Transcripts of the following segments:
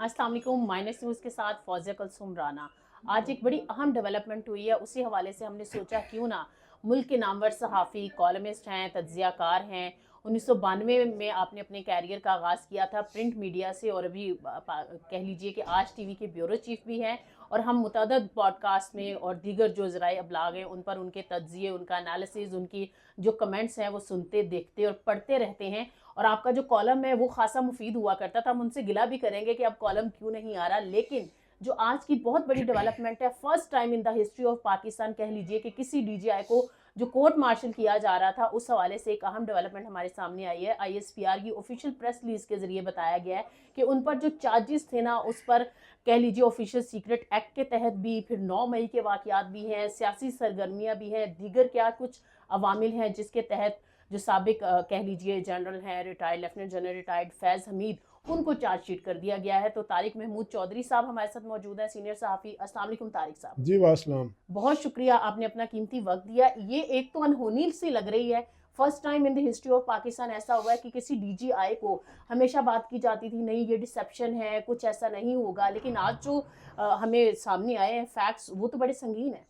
अस्सलाम वालेकुम। Minus news के साथ फौजिया कुलसूम राना। आज एक बड़ी अहम डेवलपमेंट हुई है, उसी हवाले से हमने सोचा क्यों ना मुल्क के नामवर सहाफ़ी, कॉलमिस्ट हैं, तज्ज़ियाकार हैं। 1992 में आपने अपने कैरियर का आगाज़ किया था प्रिंट मीडिया से, और अभी कह लीजिए कि आज टीवी के ब्यूरो चीफ भी हैं। और हम मुतअद्दिद पॉडकास्ट में और दीगर जो ज़राए अबलाग हैं उन पर उनके तज्ज़िये, उनका एनालिसिस, उनकी जो कमेंट्स हैं वो सुनते, देखते और पढ़ते रहते हैं। और आपका जो कॉलम है वो खासा मुफीद हुआ करता था। हम उनसे गिला भी करेंगे कि अब कॉलम क्यों नहीं आ रहा, लेकिन जो आज की बहुत बड़ी डेवलपमेंट है, first time in the history of Pakistan कह लीजिए कि किसी डीजीआई को जो कोर्ट मार्शल किया जा रहा था, उस हवाले से एक अहम डेवलपमेंट हमारे सामने आई है। आईएसपीआर की ऑफिशियल प्रेस रिलीज के जरिए बताया गया है कि उन पर जो चार्जेस थे ना, उस पर कह लीजिए ऑफिशियल सीक्रेट एक्ट के तहत भी, फिर 9 मई के वाकयात भी हैं, सियासी सरगर्मियां भी हैं, दीगर क्या कुछ अवामिल हैं जिसके तहत जो साबिक कह लीजिए जनरल हैं, रिटायर्ड लेफ्टिनेंट जनरल रिटायर्ड फैज़ हमीद, उनको चार्जशीट कर दिया गया है। तो तारिक महमूद चौधरी साहब हमारे साथ मौजूद हैं, सीनियर सहाफ़ी। अस्सलाम वालेकुम तारिक साहब। जी वासलाम। बहुत शुक्रिया, आपने अपना कीमती वक्त दिया। ये एक तो अनहोनी सी लग रही है, first time in the history of Pakistan ऐसा हुआ है कि किसी डीजीआई को, हमेशा बात की जाती थी नहीं ये डिसेप्शन है, कुछ ऐसा नहीं होगा, लेकिन आज जो हमें सामने आए हैं फैक्ट्स, वो तो बड़े संगीन हैं।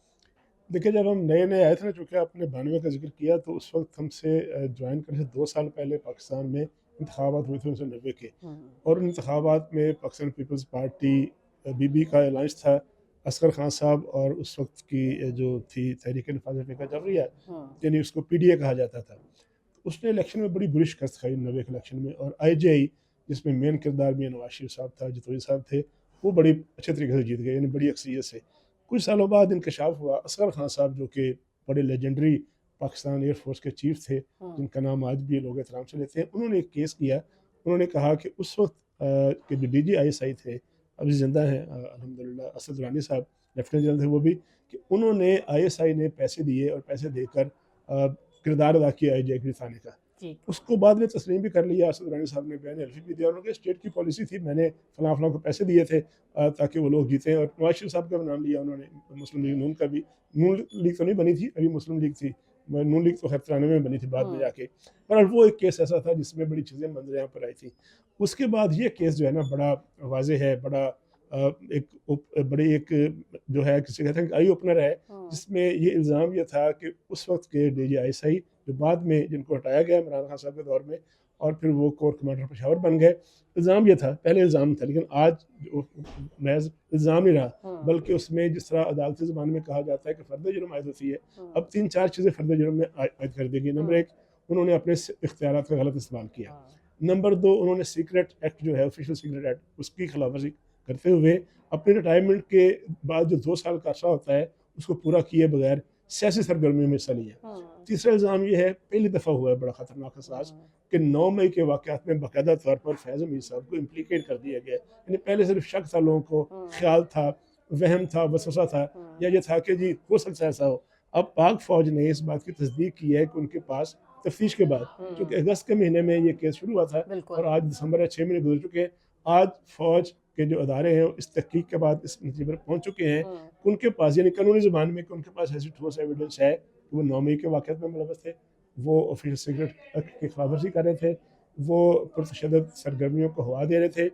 देखिए, जब हम नए नए आए थे ना, चूँकि आपने 92 का ज़िक्र किया, तो उस वक्त हमसे ज्वाइन करने से 2 साल पहले पाकिस्तान में इंतखाबात हुए थे 1990 के। और उन इंतखाबात में पाकिस्तान पीपल्स पार्टी बीबी का अलायंस था, असगर खान साहब और उस वक्त की जो थी तहरीक नफाज़ फ़िक़्र जबरिया, यानी उसको पीडीए कहा जाता था। तो उसने इलेक्शन में बड़ी बुरी शिकस्त खाई 90 के इलेक्शन में, और आईजेआई जिसमें मेन किरदार मियां नवाज शरीफ साहब था, जतोई साहब थे, वो बड़ी अच्छे तरीके से जीत गए, यानी बड़ी अक्सरियत से। कुछ सालों बाद इंकशाफ हुआ, असगर खान साहब जो कि बड़े लेजेंडरी पाकिस्तान एयरफोर्स के चीफ थे, जिनका नाम आज भी लोग एहतराम से लेते हैं, उन्होंने एक केस किया। उन्होंने कहा कि उस वक्त के जो DGISI थे, अभी ज़िंदा हैं अल्हम्दुलिल्लाह, असद दुरानी साहब लेफ्टिनेंट जनरल थे वो भी, कि उन्होंने ISI ने पैसे दिए और पैसे देकर किरदार अदा किया IGI के थाने का। उसको बाद में तस्लीम भी कर लिया, असद दुरानी साहब ने बयान हल्फी भी दिया, उन्होंने स्टेट की पॉलिसी थी, मैंने फलां फलां को पैसे दिए थे ताकि वो लोग जीतें। और नवाज शरीफ साहब का भी नाम लिया उन्होंने, मुस्लिम लीग नून का भी। नून लीग तो नहीं बनी थी, अभी मुस्लिम लीग थी, नून लीग तो खैर 93 में बनी थी बाद में जाके। पर वो एक केस ऐसा था जिसमें बड़ी चीज़ें मंजर यहाँ पर आई थी। उसके बाद ये केस जो है ना, बड़ा वाज़ेह है, बड़ा बड़ी एक जो है, किसी कहते हैं आई ओपनर है, जिसमें ये इल्ज़ाम ये था कि उस वक्त के DGISI जो बाद में जिनको हटाया गया इमरान खान साहब के दौर में, और फिर वो कोर कमांडर पेशावर बन गए, इल्ज़ाम ये था, पहले इल्ज़ाम था, लेकिन आज जो महज इल्ज़ाम नहीं रहा, बल्कि उसमें जिस तरह अदालती ज़बान में कहा जाता है कि फ़र्द जुर्म आयद होती है, अब 3-4 चीज़ें फ़र्द जुर्म में आयद कर दी गई। नंबर 1, उन्होंने अपने इख्तियारात का गलत इस्तेमाल किया। नंबर 2, उन्होंने सीक्रेट एक्ट जो है, ऑफिशियल सीक्रेट एक्ट, उसकी खिलाफवर्जी करते हुए अपने रिटायरमेंट के बाद जो 2 साल का अर्सा होता है, उसको पूरा किए बगैर सियासी सरगर्मियों में हिस्सा लिया। तीसरा इल्ज़ाम ये है, पहली दफ़ा हुआ है बड़ा ख़तरनाक एहसास, कि 9 मई के वाक़यात में बाकायदा तौर पर फैज़ हमीद साहब को इम्प्लीकेट कर दिया गया। यानी पहले सिर्फ शक था, लोगों को ख्याल था, वहम था, वसवसा था, या ये था कि जी हो सकता है ऐसा हो। अब पाक फ़ौज ने इस बात की तस्दीक की है कि उनके पास तफ्तीश के बाद, क्योंकि अगस्त के महीने में ये केस शुरू हुआ था और आज दिसंबर है, 6 महीने गुजर चुके हैं। आज फ़ौज के जो अदारे हैं इस तहकीक के बाद इस नतीजे पर पहुँच चुके हैं, उनके पास, यानी कानूनी ज़बान में, कि उनके पास ऐसी ठोस एविडेंस है कि वो 9 मई के वाक़यात में मुलव्वस थे, वो ऑफिशियल सीक्रेट एक्ट की खिलाफवर्जी कर रहे थे, वो पुरतशद्दुद सरगर्मियों को हवा दे रहे थे,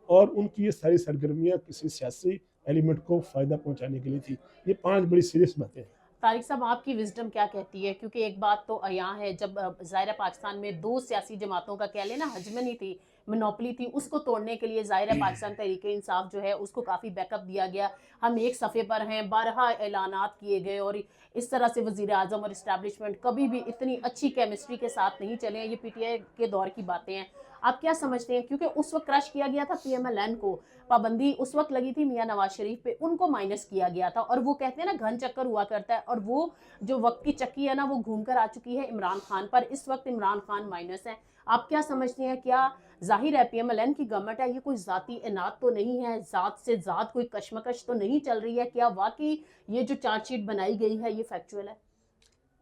और उनकी ये सारी सरगर्मियाँ किसी सियासी एलिमेंट को फ़ायदा पहुँचाने के लिए थी। ये 5 बड़ी सीरियस बातें हैं। तारिक साहब, आपकी विजडम क्या कहती है? क्योंकि एक बात तो यहाँ है, जब ज़ाहिर पाकिस्तान में 2 सियासी जमातों का कह लेना हजमनी थी, मोनोपली थी, उसको तोड़ने के लिए ज़ाहिर पाकिस्तान तहरीक इंसाफ जो है उसको काफ़ी बैकअप दिया गया। हम एक सफ़े पर हैं, बारहा ऐलानात किए गए, और इस तरह से वज़ीर आज़म और इस्टेब्लिशमेंट कभी भी इतनी अच्छी केमिस्ट्री के साथ नहीं चले हैं। ये PTI के दौर की बातें हैं। आप क्या समझते हैं? क्योंकि उस वक्त क्रश किया गया था PMLN को, पाबंदी उस वक्त लगी थी मियां नवाज शरीफ पे, उनको माइनस किया गया था, और वो कहते हैं ना घन चक्कर हुआ करता है, और वो जो वक्त की चक्की है ना, वो घूम कर आ चुकी है इमरान खान पर। इस वक्त इमरान खान माइनस है। आप क्या समझते हैं? क्या जाहिर है PMLN की गवर्नमेंट है, ये कोई ज़ाती इनात तो नहीं है, ज़ात से ज़ात कोई कशमकश तो नहीं चल रही है? क्या वाकई ये जो चार्जशीट बनाई गई है ये फैक्चुअल है?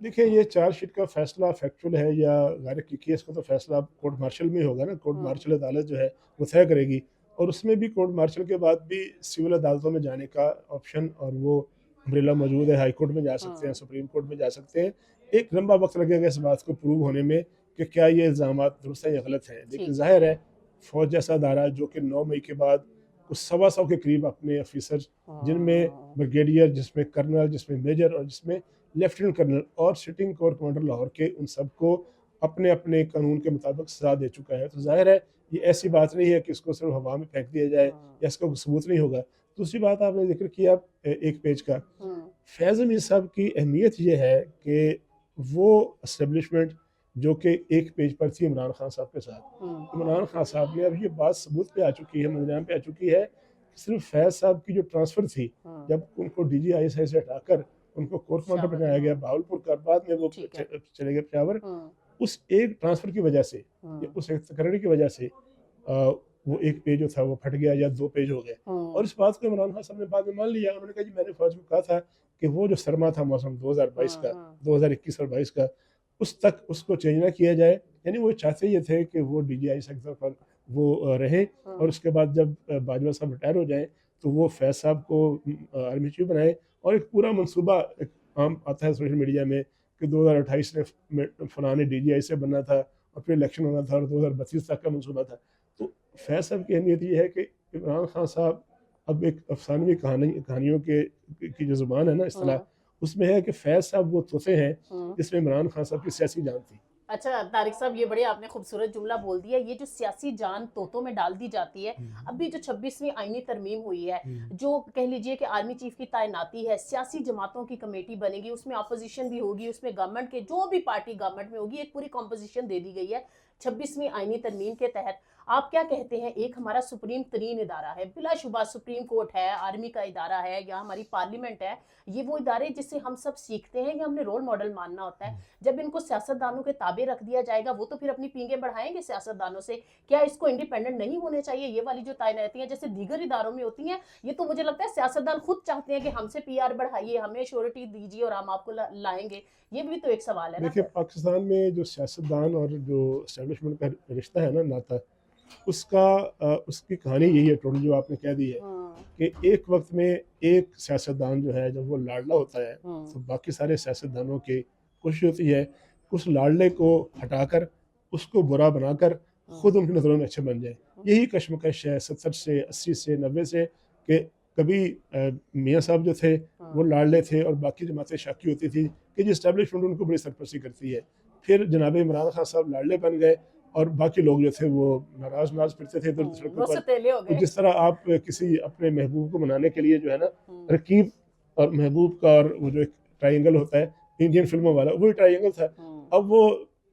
देखिए, ये चार्जशीट का फैसला फैक्चुअल है या गैर हकीकी है, इसका तो फैसला कोर्ट मार्शल में होगा ना। कोर्ट मार्शल अदालत जो है वो तय करेगी, और उसमें भी कोर्ट मार्शल के बाद भी सिविल अदालतों में जाने का ऑप्शन और वो अम्ब्रेला मौजूद है। हाई कोर्ट में जा सकते हैं, सुप्रीम कोर्ट में जा सकते हैं। एक लंबा वक्त लगेगा इस बात को प्रूव होने में कि क्या ये इल्ज़ामात दुरुस्त हैं या गलत हैं, लेकिन ज़ाहिर है फ़ौज जैसा अदारा जो कि 9 मई के बाद उस 125 के करीब अपने ऑफिसर, जिनमें ब्रिगेडियर, जिसमें कर्नल, जिसमें मेजर और जिसमें लेफ्टिनेंट कर्नल और सिटिंग कोर कमांडर लाहौर के, उन सबको अपने अपने कानून के मुताबिक सजा दे चुका है। तो ज़ाहिर है ये ऐसी बात नहीं है कि इसको सिर्फ हवा में फेंक दिया जाए या इसका कोई सबूत नहीं होगा। दूसरी बात आपने जिक्र किया एक पेज का, फैज़ मीर साहब की अहमियत ये है कि वो इस्टेब्लिशमेंट जो कि एक पेज पर थी इमरान खान साहब के साथ, इमरान खान साहब ने अब ये बात सबूत पे आ चुकी है, मुंजाम पे आ चुकी है, सिर्फ फैज़ साहब की जो ट्रांसफ़र थी, जब उनको DGI से हटाकर उनको कोर कमांडर बनाया गया भावलपुर का, बाद में वो चले गए पेशावर, उस एक ट्रांसफ़र की वजह से या उस एक तकरीर की वजह से वो एक पेज जो था वो फट गया या 2 पेज हो गए। और इस बात को इमरान खान साहब ने बाद में मान लिया। उन्होंने कहा जी मैंने फौज को कहा था कि वो जो सरमा था मौसम 2022 का, 2021 और 22 का, उस तक उसको चेंज ना किया जाए। यानी वो चाहते ये थे कि वो DGI सेक्टर पर वो रहें और उसके बाद जब बाजवा साहब रिटायर हो जाएँ तो वो फैज़ साहब को आर्मी चीफ बनाए। और एक पूरा मंसूबा एक आम आता है सोशल मीडिया में कि 2028 में फलाने DGI से बनना था और फिर इलेक्शन होना था और 2032 तक का मंसूबा था। तो फैज़ साहब की अहमियत ये है कि इमरान खान साहब अब एक अफसानवी कहानियों की जो ज़ुबान है ना इस्तिलाह, उसमें है कि फैज़ साहब वो तोते हैं जिसमें इमरान खान साहब की सियासी जान थी। अच्छा तारिक साहब, ये बड़े आपने खूबसूरत जुमला बोल दिया। ये जो सियासी जान तोतों में डाल दी जाती है, अभी जो 26वीं आईनी तरमीम हुई है, जो कह लीजिए कि आर्मी चीफ की तैनाती है, सियासी जमातों की कमेटी बनेगी, उसमें अपोजिशन भी होगी, उसमें गवर्नमेंट के जो भी पार्टी गवर्नमेंट में होगी, एक पूरी कॉम्पोजिशन दे दी गई है 26वीं आईनी तरमीम के तहत। आप क्या कहते हैं, एक हमारा सुप्रीम तरीन इदारा है, बिलाशुबा सुप्रीम कोर्ट है, आर्मी का इदारा है या हमारी पार्लियामेंट है, ये वो इदारे जिससे हम सब सीखते हैं, ये हमने रोल मॉडल मानना होता है। जब इनको सियासतदानों के ताबे रख दिया जाएगा, वो तो फिर अपनी पींगे बढ़ाएंगे सियासतदानों से। क्या इसको इंडिपेंडेंट नहीं होने चाहिए? ये वाली जो तैनातियां जैसे दीगर इदारों में होती हैं, ये तो मुझे लगता है सियासतदान खुद चाहते हैं कि हमसे PR बढ़ाइए, हमें श्योरिटी दीजिए और हम आपको लाएंगे। ये भी तो एक सवाल है ना। देखिए पाकिस्तान में जो सियासतदान और जो इस्टेब्लिशमेंट का रिश्ता है ना, नाता, उसकी कहानी यही है टोटल जो आपने कह दी है कि एक वक्त में एक सियासतदान जो है जब वो लाडला होता है तो बाकी सारे सियासतदानों की कोशिश होती है उस लाडले को हटाकर उसको बुरा बनाकर खुद उनकी नज़रों में अच्छे बन जाए। यही कश्मकश है 70 से 80 से 90 से कि कभी मियाँ साहब जो थे वो लाडले थे और बाकी जमातें शाकी होती थी कि जी इस्टेब्लिशमेंट उनको बड़ी सरपरस्ती करती है। फिर जनाब इमरान खान साहब लाडले बन गए और बाकी लोग जो थे वो नाराज फिरते थे इधर सड़कों पर। जिस तरह आप किसी अपने महबूब को मनाने के लिए जो है ना, रकीब और महबूब का और वो जो एक ट्रायंगल होता है इंडियन फिल्मों वाला, वही ट्रायंगल था। अब वो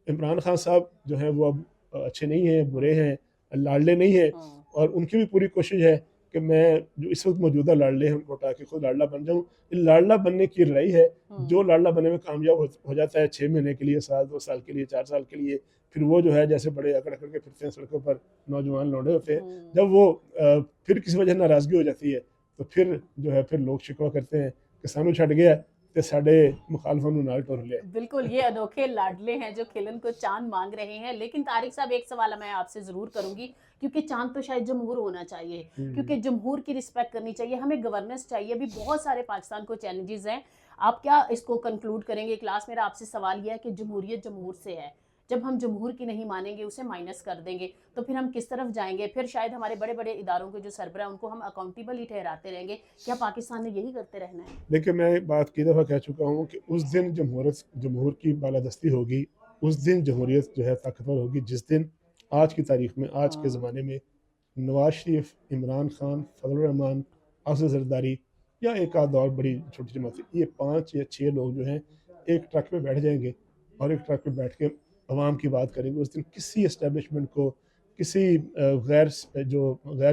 इमरान खान साहब जो है वो अब अच्छे नहीं हैं, बुरे हैं, लाडले नहीं हैं और उनकी भी पूरी कोशिश है कि मैं जो इस वक्त मौजूदा लाडले हैं उनको हटा के खुद लाडला बन जाऊँ। लाडला बनने की लड़ाई है। जो लाडला बनने में कामयाब हो जाता है 6 महीने के लिए, साल 2 साल के लिए, 4 साल के लिए, फिर वो जो है जैसे बड़े अकड़ के फिरते हैं सड़कों पर, नौजवान लौंडे होते हैं। जब वो फिर किसी वजह नाराज़गी हो जाती है तो फिर जो है फिर लोग शिकवा करते हैं कि सानू छड़ गया ते साडे मुखालफां नूं नाल टुर लिया। बिल्कुल, ये अनोखे लाडले हैं जो खिलन को चांद मांग रहे हैं। लेकिन तारिक साहब, एक सवाल मैं आपसे ज़रूर करूंगी, क्योंकि चांद तो शायद जमहूर होना चाहिए, क्योंकि जमहूर की रिस्पेक्ट करनी चाहिए, हमें गवर्नेंस चाहिए। अभी बहुत सारे पाकिस्तान को चैलेंजेस हैं। आप क्या इसको कंक्लूड करेंगे? क्लास मेरा आपसे सवाल यह है कि जमहूरियत जमहूर से है, जब हम जमहूर की नहीं मानेंगे, उसे माइनस कर देंगे, तो फिर हम किस तरफ जाएंगे? फिर शायद हमारे बड़े बड़े इदारों के जो सरबराह उनको हम अकाउंटेबल ही ठहराते रहेंगे। क्या पाकिस्तान ने यही करते रहना है? देखिए मैं बात कई दफ़ा कह चुका हूँ कि उस दिन जमहूर की बालादस्ती होगी, उस दिन जमहूरियत जो है ताकतवर होगी जिस दिन आज की तारीख में, आज के ज़माने में नवाज शरीफ, इमरान खान, फजल रहमान, असद जरदारी या एक आध और बड़ी छोटी जमातें, ये 5 या 6 लोग जो हैं एक ट्रक पे बैठ जाएंगे और एक ट्रक पे बैठ के अवाम की बात करेंगे। उस दिन किसी इस्टेब्लिशमेंट को, किसी गैर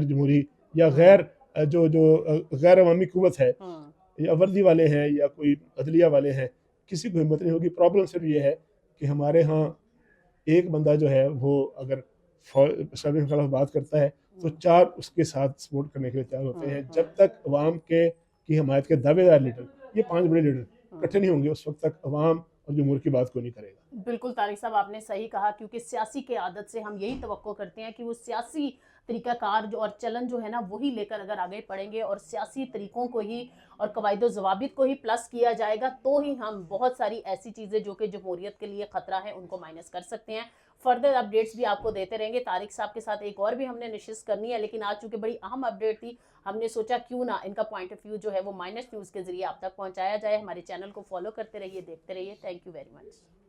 जमहूरी या गैर अवामी कुव्वत है या वर्दी वाले हैं या कोई अदलिया वाले हैं, किसी को हिम्मत नहीं होगी। प्रॉब्लम सिर्फ ये है कि हमारे यहाँ एक बंदा जो है वो अगर इस्टेब्लिशमेंट के खिलाफ बात करता है तो 4 उसके साथ सपोर्ट करने के लिए तैयार होते हैं। जब तक अवाम की हमायत के दावेदार लीडर, ये 5 बड़े लीडर इकट्ठे नहीं होंगे, उस वक्त तक अवाम और जमहूर की बात को नहीं करेगा। बिल्कुल तारिक साहब, आपने सही कहा, क्योंकि सियासी के आदत से हम यही तवक्को करते हैं कि वो सियासी तरीकाकार जो और चलन जो है ना, वही लेकर अगर आगे पढ़ेंगे और सियासी तरीकों को ही और कवायद ज़वाबित को ही प्लस किया जाएगा, तो ही हम बहुत सारी ऐसी चीज़ें जो कि जमहूरियत के लिए ख़तरा है उनको माइनस कर सकते हैं। फर्दर अपडेट्स भी आपको देते रहेंगे। तारिक साहब के साथ एक और भी हमने नशिस्त करनी है, लेकिन आज चूंकि बड़ी अहम अपडेट थी, हमने सोचा क्यों ना इनका पॉइंट ऑफ व्यू जो है वो माइनस न्यूज़ के जरिए आप तक पहुंचाया जाए। हमारे चैनल को फॉलो करते रहिए, देखते रहिए। Thank you very much.